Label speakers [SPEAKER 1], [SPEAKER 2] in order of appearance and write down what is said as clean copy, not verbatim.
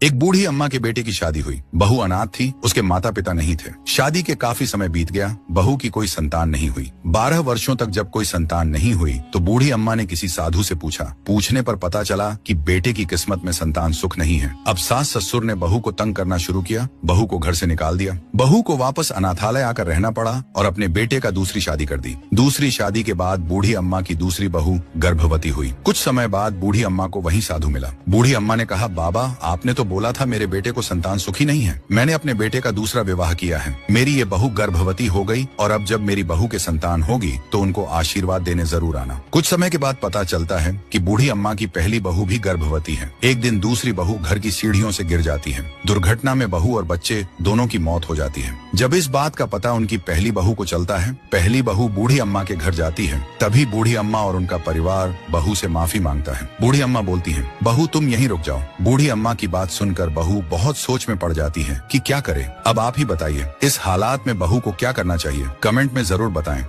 [SPEAKER 1] एक बूढ़ी अम्मा के बेटे की शादी हुई। बहू अनाथ थी, उसके माता पिता नहीं थे। शादी के काफी समय बीत गया, बहू की कोई संतान नहीं हुई। 12 वर्षों तक जब कोई संतान नहीं हुई तो बूढ़ी अम्मा ने किसी साधु से पूछा। पूछने पर पता चला कि बेटे की किस्मत में संतान सुख नहीं है। अब सास ससुर ने बहू को तंग करना शुरू किया, बहू को घर से निकाल दिया। बहू को वापस अनाथालय आकर रहना पड़ा और अपने बेटे का दूसरी शादी कर दी। दूसरी शादी के बाद बूढ़ी अम्मा की दूसरी बहू गर्भवती हुई। कुछ समय बाद बूढ़ी अम्मा को वही साधु मिला। बूढ़ी अम्मा ने कहा, बाबा आपने तो बोला था मेरे बेटे को संतान सुखी नहीं है। मैंने अपने बेटे का दूसरा विवाह किया है। मेरी ये बहू गर्भवती हो गई और अब जब मेरी बहू के संतान होगी तो उनको आशीर्वाद देने जरूर आना। कुछ समय के बाद पता चलता है कि बूढ़ी अम्मा की पहली बहू भी गर्भवती है। एक दिन दूसरी बहू घर की सीढ़ियों से गिर जाती है। दुर्घटना में बहू और बच्चे दोनों की मौत हो जाती है। जब इस बात का पता उनकी पहली बहू को चलता है, पहली बहू बूढ़ी अम्मा के घर जाती है। तभी बूढ़ी अम्मा और उनका परिवार बहू से माफी मांगता है। बूढ़ी अम्मा बोलती है, बहू तुम यहीं रुक जाओ। बूढ़ी अम्मा की बात सुनकर बहू बहुत सोच में पड़ जाती है कि क्या करे। अब आप ही बताइए, इस हालात में बहू को क्या करना चाहिए? कमेंट में जरूर बताएं।